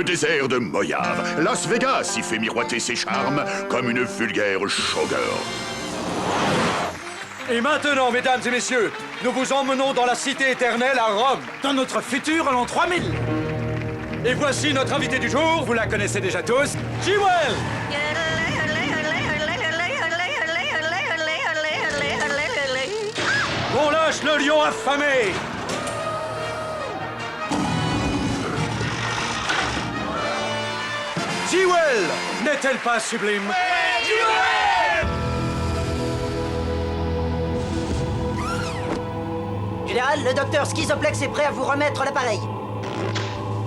Le désert de Mojave, Las Vegas y fait miroiter ses charmes comme une vulgaire showgirl. Et maintenant, mesdames et messieurs, nous vous emmenons dans la cité éternelle à Rome. Dans notre futur l'an 3000. Et voici notre invité du jour, vous la connaissez déjà tous, Jewel. On lâche le lion affamé. Jewel, n'est-elle pas sublime? Général, le docteur Schizoplex est prêt à vous remettre l'appareil.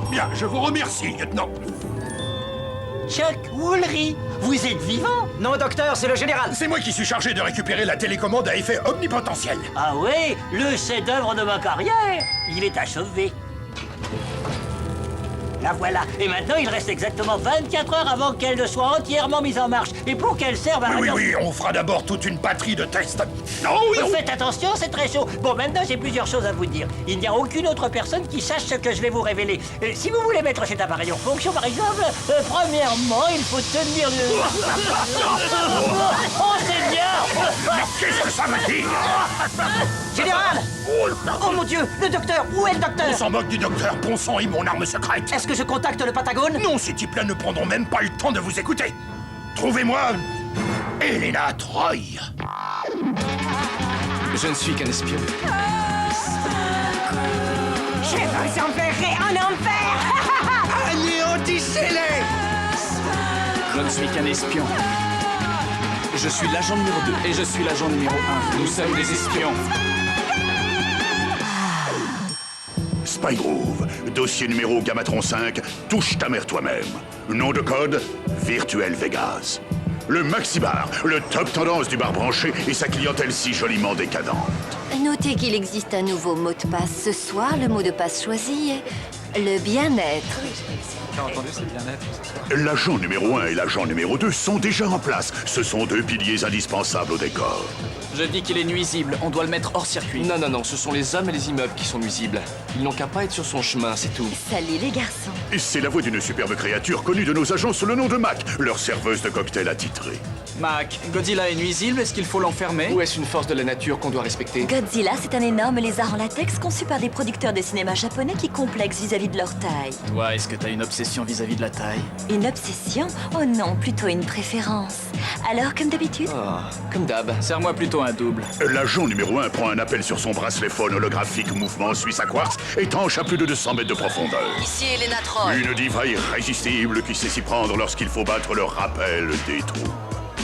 Bien, je vous remercie, lieutenant. Chuck Woolery, vous êtes vivant? Non, docteur, c'est le général. C'est moi qui suis chargé de récupérer la télécommande à effet omnipotentiel. Ah oui, le chef-d'œuvre de ma carrière. Il est achevé. La voilà. Et maintenant, il reste exactement 24 heures avant qu'elle ne soit entièrement mise en marche. Et pour qu'elle serve à rien... Oui, on fera d'abord toute une batterie de tests. Non, oui, Faites attention, c'est très chaud. Bon, maintenant, j'ai plusieurs choses à vous dire. Il n'y a aucune autre personne qui sache ce que je vais vous révéler. Si vous voulez mettre cet appareil en fonction, par exemple, premièrement, il faut tenir le... Oh, c'est bien! Mais qu'est-ce que ça veut dire? Général! Oh mon Dieu, le docteur! Où est le docteur? On s'en moque du docteur, bon sang et mon arme secrète. Est-ce que je contacte le Patagone? Non, ces types-là ne prendront même pas le temps de vous écouter. Trouvez-moi Elena Troy. Je ne suis qu'un espion. Je vous enverrai en enfer. Anéantissez-les! Je ne suis qu'un espion. Je suis l'agent numéro 2 et je suis l'agent numéro 1. Nous sommes des espions. Spygrove, dossier numéro Gamatron 5, touche ta mère toi-même. Nom de code, Virtuel Vegas. Le Maxibar, le top tendance du bar branché et sa clientèle si joliment décadente. Notez qu'il existe un nouveau mot de passe ce soir. Le mot de passe choisi est le bien-être. T'as entendu, c'est bien-être. L'agent numéro 1 et l'agent numéro 2 sont déjà en place. Ce sont deux piliers indispensables au décor. Je dis qu'il est nuisible, on doit le mettre hors circuit. Non, ce sont les hommes et les immeubles qui sont nuisibles. Ils n'ont qu'à pas être sur son chemin, c'est tout. Salut les garçons. Et c'est la voix d'une superbe créature connue de nos agents sous le nom de Mac, leur serveuse de cocktail attitrée. Mac, Godzilla est nuisible, est-ce qu'il faut l'enfermer? Ou est-ce une force de la nature qu'on doit respecter? Godzilla, c'est un énorme lézard en latex conçu par des producteurs de cinéma japonais qui complexent vis-à-vis de leur taille. Toi, est-ce que t'as une obsession vis-à-vis de la taille? Une obsession? Oh non, plutôt une préférence. Alors, comme d'habitude? Oh, comme d'hab. Serre-moi plutôt un double. L'agent numéro 1 prend un appel sur son bracelet phone holographique mouvement suisse à quartz, étanche à plus de 200 mètres de profondeur. Ici Elena Troy. Une diva irrésistible qui sait s'y prendre lorsqu'il faut battre le rappel des trous.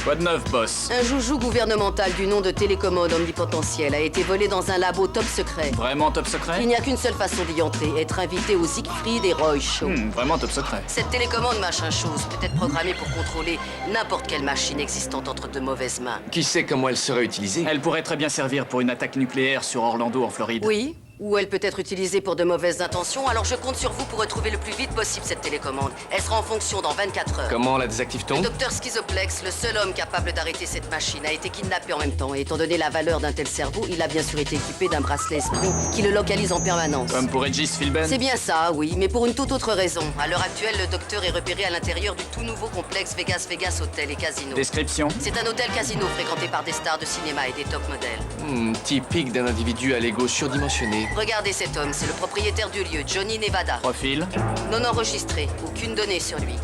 Quoi de neuf, boss? Un joujou gouvernemental du nom de télécommande omnipotentiel a été volé dans un labo top secret. Vraiment top secret? Il n'y a qu'une seule façon d'y entrer, être invité au Siegfried et Roy Show. Vraiment top secret. Cette télécommande machin chose peut être programmée pour contrôler n'importe quelle machine existante entre de mauvaises mains. Qui sait comment elle serait utilisée? Elle pourrait très bien servir pour une attaque nucléaire sur Orlando, en Floride. Oui, ou elle peut être utilisée pour de mauvaises intentions, alors je compte sur vous pour retrouver le plus vite possible cette télécommande. Elle sera en fonction dans 24 heures. Comment la désactive-t-on? Le docteur Schizoplex, le seul homme capable d'arrêter cette machine, a été kidnappé en même temps. Et étant donné la valeur d'un tel cerveau, il a bien sûr été équipé d'un bracelet esprit qui le localise en permanence. Comme pour Regis Philben? C'est bien ça, oui, mais pour une toute autre raison. À l'heure actuelle, le docteur est repéré à l'intérieur du tout nouveau complexe Vegas Hotel et Casino. Description? C'est un hôtel casino fréquenté par des stars de cinéma et des top modèles. Typique d'un individu à l'ego surdimensionné. Regardez cet homme, c'est le propriétaire du lieu, Johnny Nevada. Profil? Non enregistré, aucune donnée sur lui.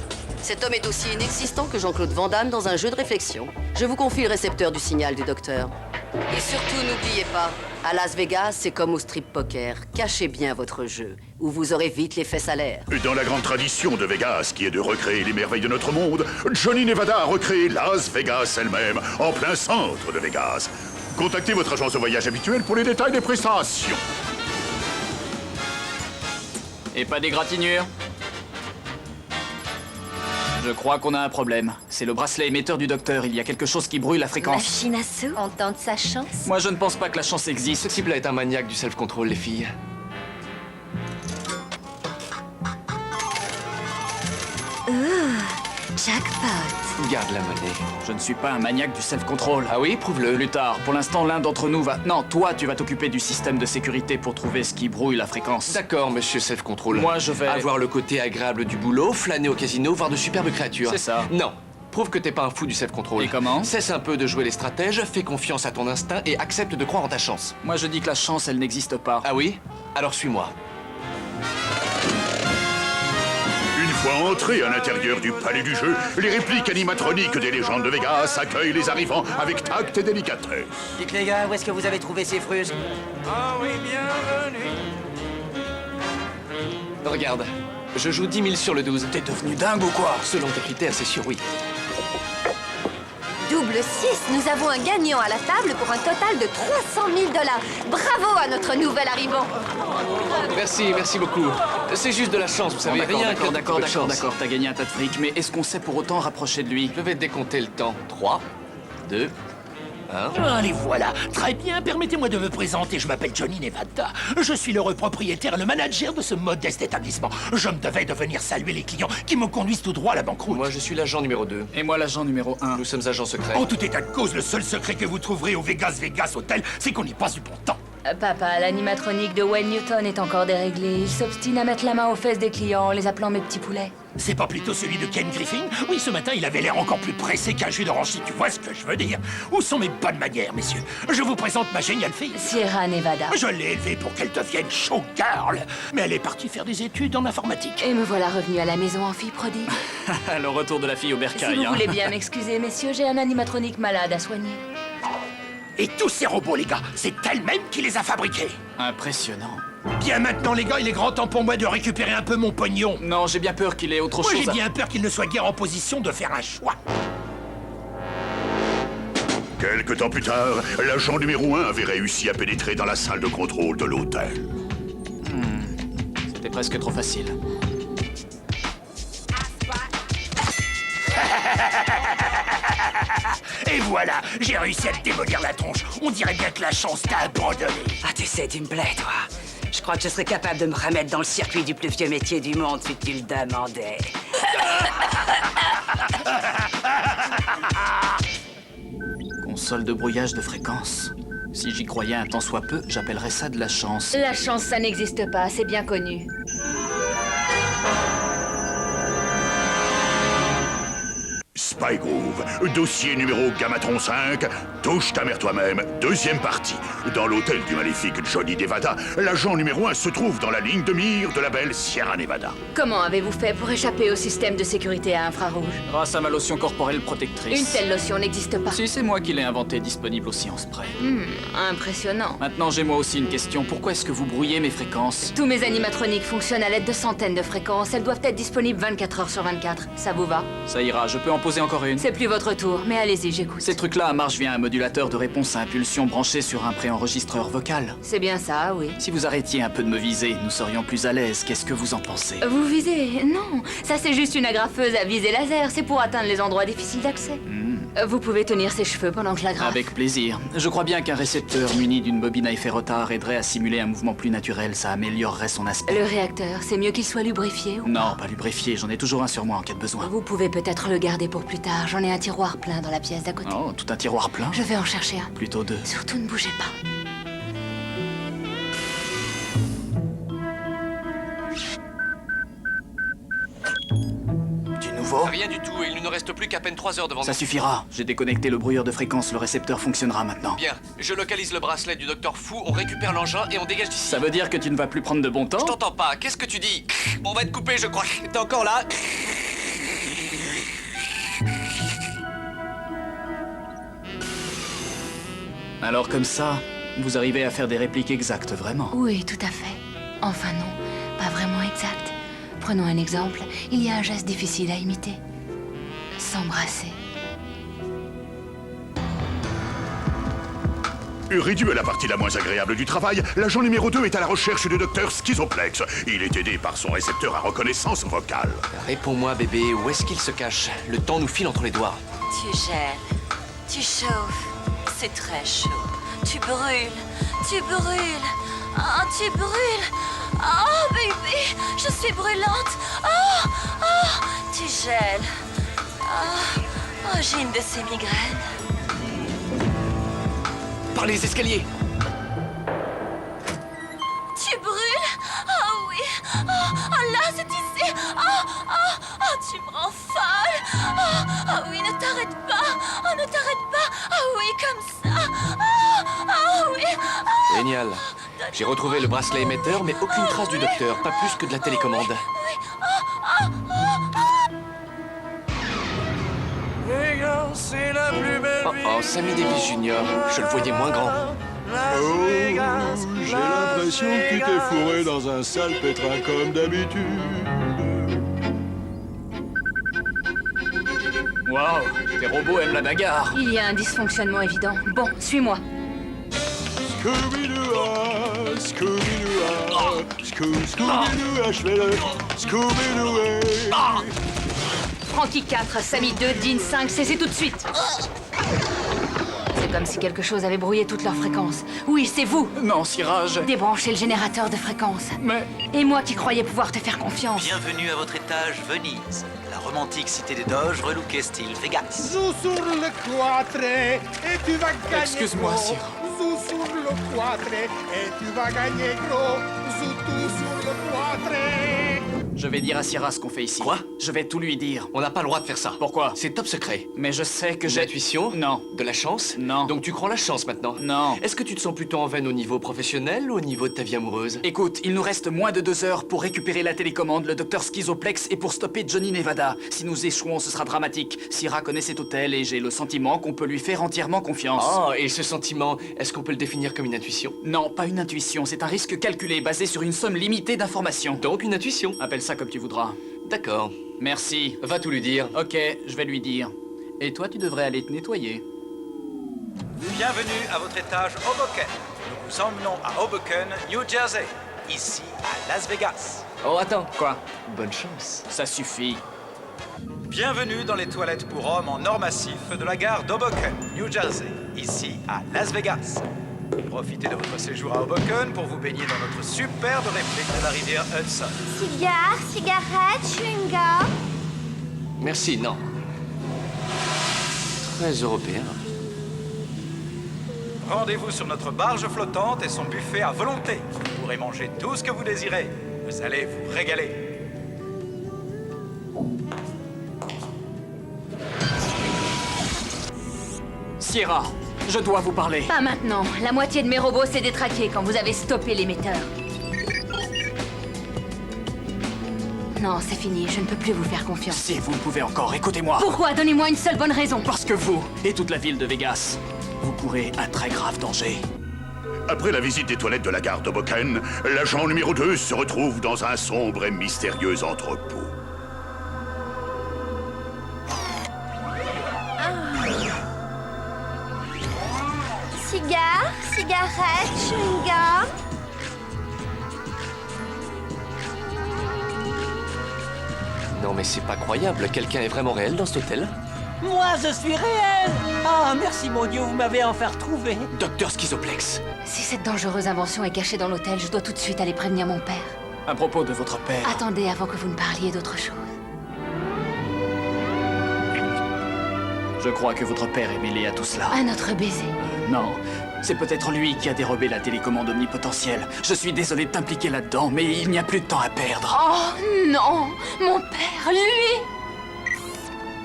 Cet homme est aussi inexistant que Jean-Claude Van Damme dans un jeu de réflexion. Je vous confie le récepteur du signal du docteur. Et surtout, n'oubliez pas, à Las Vegas, c'est comme au strip poker. Cachez bien votre jeu, ou vous aurez vite les fesses à l'air. Dans la grande tradition de Vegas, qui est de recréer les merveilles de notre monde, Johnny Nevada a recréé Las Vegas elle-même, en plein centre de Vegas. Contactez votre agence de voyage habituelle pour les détails des prestations. Et pas d'égratignure? Je crois qu'on a un problème. C'est le bracelet émetteur du docteur. Il y a quelque chose qui brûle la fréquence. Machine à sous, on tente sa chance. Moi, je ne pense pas que la chance existe. Ce type-là est un maniaque du self-control, les filles. Jackpot. Garde la monnaie. Je ne suis pas un maniaque du self-control. Ah oui, prouve-le. Plus tard, pour l'instant, l'un d'entre nous va... Non, toi, tu vas t'occuper du système de sécurité pour trouver ce qui brouille la fréquence. D'accord, monsieur self-control. Moi, je vais... Avoir le côté agréable du boulot, flâner au casino, voir de superbes créatures. C'est ça. Non. Prouve que t'es pas un fou du self-control. Et comment? Cesse un peu de jouer les stratèges, fais confiance à ton instinct et accepte de croire en ta chance. Moi, je dis que la chance, elle n'existe pas. Ah oui? Alors suis-moi. Une fois entrés à l'intérieur du palais du jeu, les répliques animatroniques des légendes de Vegas accueillent les arrivants avec tact et délicatesse. Dites les gars, où est-ce que vous avez trouvé ces frusques? Ah oui, bienvenue. Regarde, je joue 10 000 sur le 12. T'es devenu dingue ou quoi? Selon tes critères, c'est sûr, oui. Double 6, nous avons un gagnant à la table pour un total de 300 000 $. Bravo à notre nouvel arrivant. Merci beaucoup. C'est juste de la chance, vous savez. D'accord, Rien d'accord, que d'accord, de chance. d'accord, t'as gagné un tas de fric, mais est-ce qu'on s'est pour autant rapproché de lui? Je vais décompter le temps. 3, 2, 1... Allez, voilà. Très bien, permettez-moi de me présenter. Je m'appelle Johnny Nevada. Je suis l'heureux propriétaire et le manager de ce modeste établissement. Je me devais de venir saluer les clients qui me conduisent tout droit à la banqueroute. Moi, je suis l'agent numéro 2. Et moi, l'agent numéro 1. Nous sommes agents secrets. En tout état de cause, le seul secret que vous trouverez au Vegas Hotel, c'est qu'on y passe du bon temps. Papa, l'animatronique de Wayne Newton est encore déréglée. Il s'obstine à mettre la main aux fesses des clients en les appelant mes petits poulets. C'est pas plutôt celui de Ken Griffin? Oui, ce matin, il avait l'air encore plus pressé qu'un jus d'orange, si tu vois ce que je veux dire. Où sont mes bonnes manières, messieurs? Je vous présente ma géniale fille. Sierra Nevada. Je l'ai élevée pour qu'elle devienne showgirl. Mais elle est partie faire des études en informatique. Et me voilà revenue à la maison en fille prodigue. Le retour de la fille au bercail, Si vous hein. voulez bien m'excuser, messieurs, j'ai un animatronique malade à soigner. Et tous ces robots, les gars, c'est elle-même qui les a fabriqués. Impressionnant. Bien maintenant, les gars, il est grand temps pour moi de récupérer un peu mon pognon. Non, j'ai bien peur qu'il ait autre Moi, chose j'ai à... bien peur qu'il ne soit guère en position de faire un choix. Quelque temps plus tard, l'agent numéro 1 avait réussi à pénétrer dans la salle de contrôle de l'hôtel. C'était presque trop facile. Et voilà, j'ai réussi à te démolir la tronche. On dirait bien que la chance t'a abandonné. Ah, tu sais, tu me plais, toi. Je crois que je serais capable de me remettre dans le circuit du plus vieux métier du monde si tu le demandais. Console de brouillage de fréquence. Si j'y croyais un tant soit peu, j'appellerais ça de la chance. La chance, ça n'existe pas, c'est bien connu. Spy Groove, dossier numéro Gamatron 5, touche ta mère toi-même, deuxième partie. Dans l'hôtel du maléfique Johnny Nevada, l'agent numéro 1 se trouve dans la ligne de mire de la belle Sierra Nevada. Comment avez-vous fait pour échapper au système de sécurité à infrarouge? Grâce à ma lotion corporelle protectrice. Une telle lotion n'existe pas. Si, c'est moi qui l'ai inventée, disponible aux sciences près. Impressionnant. Maintenant, j'ai moi aussi une question. Pourquoi est-ce que vous brouillez mes fréquences? Tous mes animatroniques fonctionnent à l'aide de centaines de fréquences. Elles doivent être disponibles 24 heures sur 24. Ça vous va? Ça ira, je peux en poser encore une. C'est plus votre tour, mais allez-y, j'écoute. Ces trucs-là marchent via un modulateur de réponse à impulsion branché sur un préenregistreur vocal. C'est bien ça, oui. Si vous arrêtiez un peu de me viser, nous serions plus à l'aise. Qu'est-ce que vous en pensez? Vous visez? Non, ça c'est juste une agrafeuse à visée laser. C'est pour atteindre les endroits difficiles d'accès. Vous pouvez tenir ses cheveux pendant que je l'agrafe. Avec plaisir. Je crois bien qu'un récepteur muni d'une bobine à effet retard aiderait à simuler un mouvement plus naturel. Ça améliorerait son aspect. Le réacteur, c'est mieux qu'il soit lubrifié ou... Non, pas lubrifié. J'en ai toujours un sur moi en cas de besoin. Vous pouvez peut-être le garder pour plus tard. J'en ai un tiroir plein dans la pièce d'à côté. Oh, tout un tiroir plein? Je vais en chercher un. Plutôt deux. Surtout ne bougez pas. Du nouveau? Rien du tout, et il ne nous reste plus qu'à peine 3 heures devant Ça nous. suffira. J'ai déconnecté le brouilleur de fréquence. Le récepteur fonctionnera maintenant. Bien, je localise le bracelet du docteur Fou, on récupère l'engin et on dégage d'ici. Ça veut dire que tu ne vas plus prendre de bon temps? Je t'entends pas, qu'est-ce que tu dis? On va te couper, je crois. T'es encore là? Alors comme ça, vous arrivez à faire des répliques exactes, vraiment? Oui, tout à fait. Enfin non, pas vraiment exact. Prenons un exemple. Il y a un geste difficile à imiter. S'embrasser. Réduit à la partie la moins agréable du travail, l'agent numéro 2 est à la recherche du docteur Schizoplex. Il est aidé par son récepteur à reconnaissance vocale. Réponds-moi, bébé, où est-ce qu'il se cache? Le temps nous file entre les doigts. Tu gèles, tu chauffes, c'est très chaud. Tu brûles, ah, tu brûles. Oh, bébé, je suis brûlante. Oh, tu gèles, Oh, j'ai une de ces migraines. Par les escaliers. Tu brûles? Oh oui. Oh là, c'est ici. Oh, tu me rends folle. Oh oui, ne t'arrête pas. Oh, ne t'arrête pas. Oh oui, comme ça. Oh oui. Génial. J'ai retrouvé le bracelet émetteur, mais aucune trace du docteur, pas plus que de la télécommande. C'est la plus belle Oh, Sammy Davis Jr., je le voyais moins grand. Oh, j'ai l'impression que tu t'es fourré dans un sale pétrin comme d'habitude. Waouh, tes robots aiment la bagarre. Il y a un dysfonctionnement évident. Bon, suis-moi. Scooby-Doo, Scooby-Doo, Scooby-Doo, je fais le Scooby-Doo. Frankie 4, Sammy 2, Dean 5, cessez tout de suite. C'est comme si quelque chose avait brouillé toutes leurs fréquences. Oui, c'est vous. Non, Sierra, Débranchez le générateur de fréquences. Mais... Et moi qui croyais pouvoir te faire confiance. Bienvenue à votre étage Venise, la romantique cité des Doges relookée style Vegas. Joue sur le quatré et tu vas gagner. Excuse-moi, Sierra. Joue sur le quatré et tu vas gagner gros. Joue tout sur le quatré. Je vais dire à Sierra ce qu'on fait ici. Quoi? Je vais tout lui dire. On n'a pas le droit de faire ça. Pourquoi? C'est top secret. Mais je sais que j'ai... L'intuition? Non. De la chance? Non. Donc tu crois la chance maintenant? Non. Est-ce que tu te sens plutôt en veine au niveau professionnel ou au niveau de ta vie amoureuse? Écoute, il nous reste moins de 2 heures pour récupérer la télécommande, le docteur Schizoplex et pour stopper Johnny Nevada. Si nous échouons, ce sera dramatique. Sierra connaît cet hôtel et j'ai le sentiment qu'on peut lui faire entièrement confiance. Oh, et ce sentiment, est-ce qu'on peut le définir comme une intuition? Non, pas une intuition, c'est un risque calculé basé sur une somme limitée d'informations. Donc une intuition? Appelle ça comme tu voudras. D'accord. Merci. Va tout lui dire. Ok, je vais lui dire. Et toi, tu devrais aller te nettoyer. Bienvenue à votre étage Hoboken. Nous vous emmenons à Hoboken, New Jersey, ici à Las Vegas. Oh, attends. Quoi? Bonne chance. Ça suffit. Bienvenue dans les toilettes pour hommes en or massif de la gare d'Hoboken, New Jersey, ici à Las Vegas. Profitez de votre séjour à Hoboken pour vous baigner dans notre superbe réplique de la rivière Hudson. Cigare, cigarette, chewing-gum. Merci, non. Très européen. Rendez-vous sur notre barge flottante et son buffet à volonté. Vous pourrez manger tout ce que vous désirez. Vous allez vous régaler. Sierra, je dois vous parler. Pas maintenant. La moitié de mes robots s'est détraquée quand vous avez stoppé l'émetteur. Non, c'est fini. Je ne peux plus vous faire confiance. Si vous pouvez encore, écoutez-moi. Pourquoi? Donnez-moi une seule bonne raison. Parce que vous et toute la ville de Vegas, vous courez un très grave danger. Après la visite des toilettes de la gare d'Hoboken, l'agent numéro 2 se retrouve dans un sombre et mystérieux entrepôt. Cigare, cigarette, chewing-gum. Non mais c'est pas croyable, quelqu'un est vraiment réel dans cet hôtel? Moi, je suis réel. Ah, merci mon Dieu, vous m'avez enfin retrouvé. Docteur Schizoplex. Si cette dangereuse invention est cachée dans l'hôtel, je dois tout de suite aller prévenir mon père. À propos de votre père... Attendez avant que vous ne parliez d'autre chose. Je crois que votre père est mêlé à tout cela. À notre baiser. Non, c'est peut-être lui qui a dérobé la télécommande omnipotentielle. Je suis désolé de t'impliquer là-dedans, mais il n'y a plus de temps à perdre. Oh non, mon père, lui.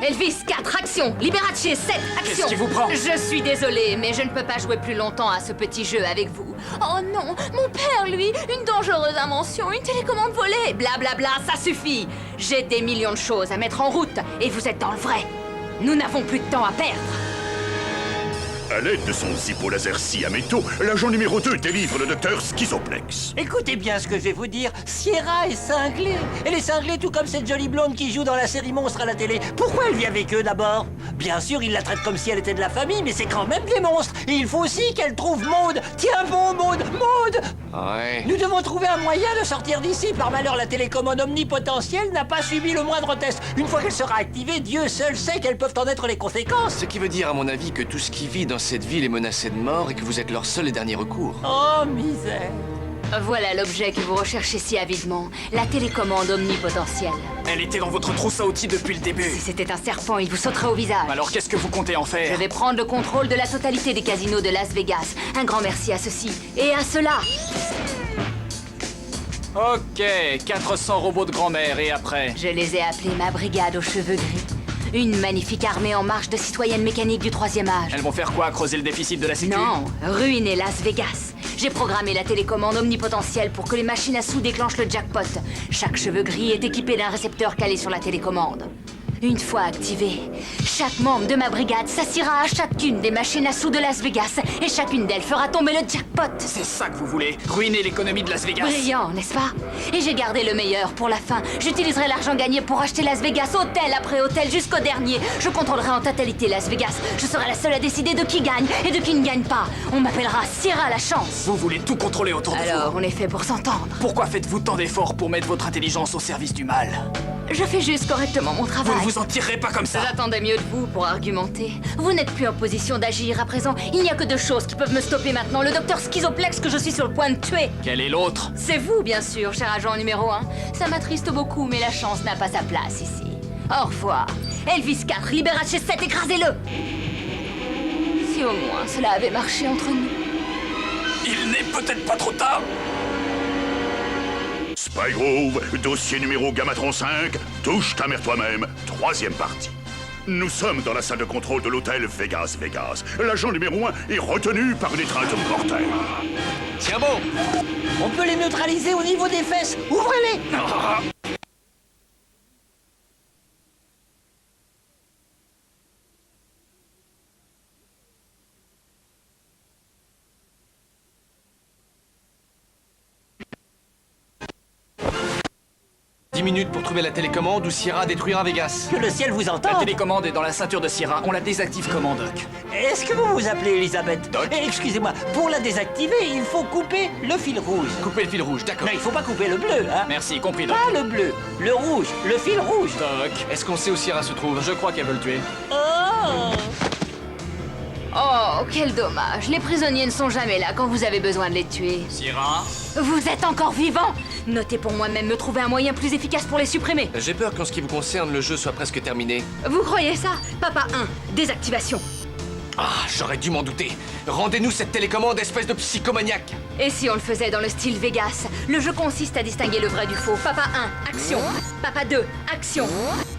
Elvis, 4, action. Liberace, 7, action. Qu'est-ce qui vous prend? Je suis désolée, mais je ne peux pas jouer plus longtemps à ce petit jeu avec vous. Oh non, mon père, lui, une dangereuse invention, une télécommande volée. Blablabla, ça suffit. J'ai des millions de choses à mettre en route, et vous êtes dans le vrai. Nous n'avons plus de temps à perdre. À l'aide de son zippo laser scie à métaux, l'agent numéro 2 délivre le docteur Schizoplex. Écoutez bien ce que je vais vous dire. Sierra est cinglée. Elle est cinglée tout comme cette jolie blonde qui joue dans la série Monstres à la télé. Pourquoi elle vit avec eux d'abord? Bien sûr, ils la traitent comme si elle était de la famille, mais c'est quand même des monstres. Et il faut aussi qu'elle trouve Maude. Tiens bon, Maude, Maude! Ouais. Nous devons trouver un moyen de sortir d'ici. Par malheur, la télécommande omnipotentielle n'a pas subi le moindre test. Une fois qu'elle sera activée, Dieu seul sait quelles peuvent en être les conséquences. Ce qui veut dire, à mon avis, que tout ce qui vit dans cette ville est menacé de mort et que vous êtes leur seul et dernier recours. Oh, misère. Voilà l'objet que vous recherchez si avidement. La télécommande omnipotentielle. Elle était dans votre trousse à outils depuis le début. Si c'était un serpent, il vous sauterait au visage. Alors qu'est-ce que vous comptez en faire? Je vais prendre le contrôle de la totalité des casinos de Las Vegas. Un grand merci à ceci et à cela. Ok, 400 robots de grand-mère, et après? Je les ai appelés ma brigade aux cheveux gris. Une magnifique armée en marche de citoyennes mécaniques du 3e âge. Elles vont faire quoi? Creuser le déficit de la sécu? Non, ruiner Las Vegas. J'ai programmé la télécommande omnipotentielle pour que les machines à sous déclenchent le jackpot. Chaque cheveu gris est équipé d'un récepteur calé sur la télécommande. Une fois activé, chaque membre de ma brigade s'assiera à chacune des machines à sous de Las Vegas et chacune d'elles fera tomber le jackpot. C'est ça que vous voulez? Ruiner l'économie de Las Vegas? Brillant, n'est-ce pas? Et j'ai gardé le meilleur pour la fin. J'utiliserai l'argent gagné pour acheter Las Vegas, hôtel après hôtel, jusqu'au dernier. Je contrôlerai en totalité Las Vegas. Je serai la seule à décider de qui gagne et de qui ne gagne pas. On m'appellera Sierra la chance. Vous voulez tout contrôler autour de vous? Alors, on est fait pour s'entendre. Pourquoi faites-vous tant d'efforts pour mettre votre intelligence au service du mal? Je fais juste correctement mon travail. Vous ne vous en tirerez pas comme ça. J'attendais mieux de vous pour argumenter. Vous n'êtes plus en position d'agir à présent. Il n'y a que deux choses qui peuvent me stopper maintenant. Le docteur Schizoplex que je suis sur le point de tuer. Quel est l'autre? C'est vous, bien sûr, cher agent numéro 1. Ça m'attriste beaucoup, mais la chance n'a pas sa place ici. Au revoir. Elvis 4, Liberace 7, écrasez-le. Si au moins cela avait marché entre nous. Il n'est peut-être pas trop tard. Spygrove, dossier numéro Gamatron 5, touche ta mère toi-même, 3e partie. Nous sommes dans la salle de contrôle de l'hôtel Vegas. L'agent numéro 1 est retenu par une étreinte mortelle. Tiens bon! On peut les neutraliser au niveau des fesses. Ouvrez-les. 10 minutes pour trouver la télécommande ou Sierra détruira Vegas. Que le ciel vous La entende. télécommande est dans la ceinture de Sierra. On la désactive comment, Doc? Est-ce que vous vous appelez Elisabeth? Doc. Excusez-moi, pour la désactiver, il faut couper le fil rouge. Couper le fil rouge, d'accord. Non, il faut pas couper le bleu, hein. Merci, compris, Doc. Pas le bleu, le rouge, le fil rouge. Doc, Est-ce qu'on sait où Sierra se trouve? je crois qu'elle veut le tuer. Oh. Oh, quel dommage. Les prisonniers ne sont jamais là quand vous avez besoin de les tuer. Sierra? Vous êtes encore vivant. Notez pour moi-même me trouver un moyen plus efficace pour les supprimer. J'ai peur qu'en ce qui vous concerne, le jeu soit presque terminé. Vous croyez ça? Papa 1, désactivation. Ah, j'aurais dû m'en douter. Rendez-nous cette télécommande, espèce de psychomaniaque. Et si on le faisait dans le style Vegas? Le jeu consiste à distinguer le vrai du faux. Papa 1, action. Papa 2, action.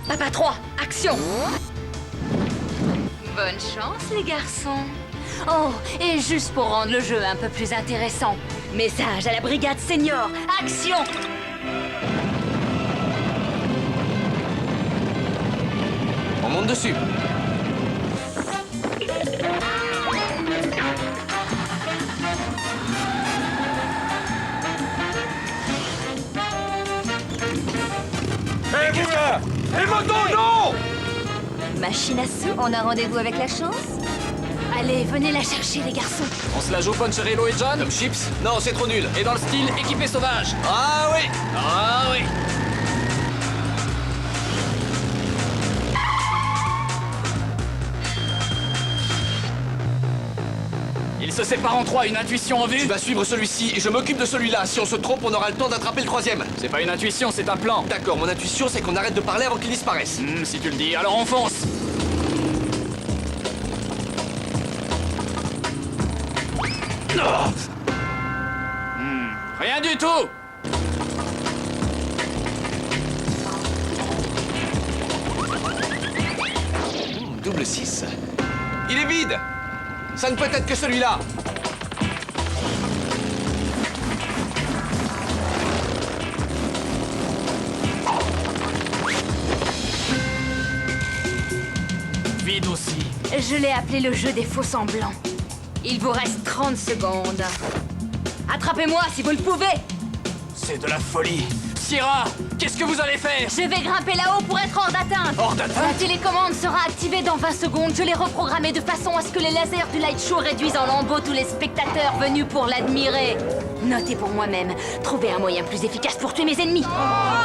Papa 3, action. Bonne chance, les garçons. Oh, et juste pour rendre le jeu un peu plus intéressant, message à la brigade senior, action! On monte dessus. Hé, vous là! Les motos, non! Machine à sous, on a rendez-vous avec la chance? Allez, venez la chercher, les garçons. On se la joue Poncherello et John? Comme chips? Non, c'est trop nul. Et dans le style équipé sauvage? Ah oui! Ah oui! Ils se séparent en trois, une intuition en vue? Tu vas suivre celui-ci et je m'occupe de celui-là. Si on se trompe, on aura le temps d'attraper le 3e. C'est pas une intuition, c'est un plan. D'accord, mon intuition, c'est qu'on arrête de parler avant qu'il disparaisse. Si tu le dis, alors on fonce. Rien du tout. Double 6. Il est vide! Ça ne peut être que celui-là! Vide aussi. Je l'ai appelé le jeu des faux semblants. Il vous reste 30 secondes. Attrapez-moi si vous le pouvez. C'est de la folie. Sierra, qu'est-ce que vous allez faire? Je vais grimper là-haut pour être hors d'atteinte. Hors d'atteinte? La télécommande sera activée dans 20 secondes. Je l'ai reprogrammée de façon à ce que les lasers du Light Show réduisent en lambeaux tous les spectateurs venus pour l'admirer. Notez pour moi-même, trouvez un moyen plus efficace pour tuer mes ennemis.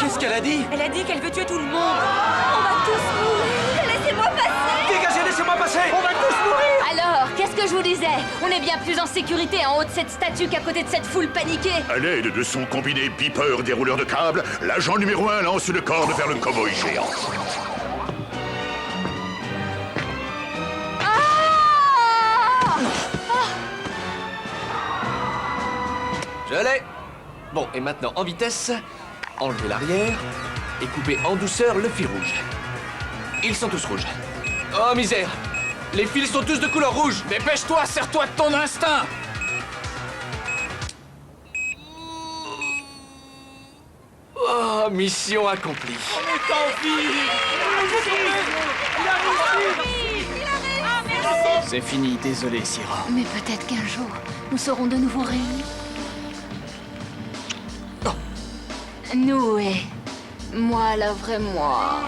Qu'est-ce qu'elle a dit? Elle a dit qu'elle veut tuer tout le monde. On va tous mourir. Laissez-moi passer. Dégagez, laissez-moi passer! On va tous mourir! Alors, qu'est-ce que je vous disais? On est bien plus en sécurité en haut de cette statue qu'à côté de cette foule paniquée. À l'aide de son combiné beeper dérouleur de câbles, l'agent numéro 1 lance une corde vers le cow-boy géant. Je l'ai. Bon, et maintenant, en vitesse, enlevez l'arrière et coupez en douceur le fil rouge. Ils sont tous rouges. Oh, misère! Les fils sont tous de couleur rouge! Dépêche-toi, serre-toi de ton instinct. Oh, mission accomplie. C'est fini, désolé, Sierra. Mais peut-être qu'un jour, nous serons de nouveau réunis. Nous et... moi, la vraie moi.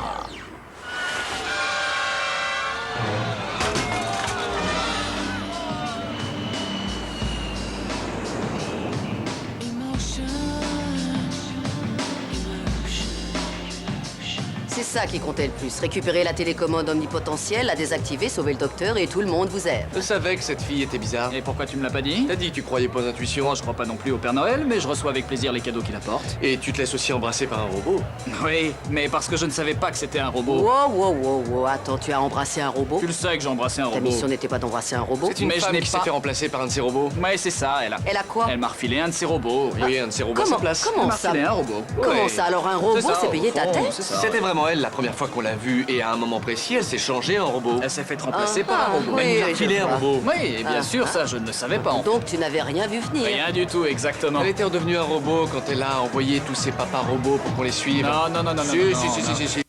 C'est ça qui comptait le plus. Récupérer la télécommande omnipotentielle, la désactiver, sauver le docteur et tout le monde vous aime. Je savais que cette fille était bizarre. Et pourquoi tu me l'as pas dit? T'as dit que tu croyais pas aux intuitions. Moi, je crois pas non plus au Père Noël, mais je reçois avec plaisir les cadeaux qu'il apporte. Et tu te laisses aussi embrasser par un robot. Oui, mais parce que je ne savais pas que c'était un robot. Wow. Attends, tu as embrassé un robot? Tu le sais que j'ai embrassé un robot. Ta mission n'était pas d'embrasser un robot? C'est une Mais je femme n'ai qui s'est pas- fait remplacer par un de ses robots. Ouais, c'est ça, elle a... Elle a quoi? Elle m'a refilé un de ses robots. Oui, un de ses robots à sa place. Comment Elle m'a ça? refilé un robot. Comment Ouais. ça? Alors un robot, ça, c'est au payé ta fond, tête? c'est ça. C'était vraiment elle la première fois qu'on l'a vue et à un moment précis, elle s'est changée en robot. Elle s'est fait remplacer par un robot. oui, Elle nous a oui, refilé je un vois. robot. Oui, et bien sûr, ça, je ne le savais pas. Donc tu n'avais rien vu venir? Rien du tout, exactement. Elle était redevenue un robot quand elle a envoyé tous ses papas robots pour qu'on les suive. Non. Si.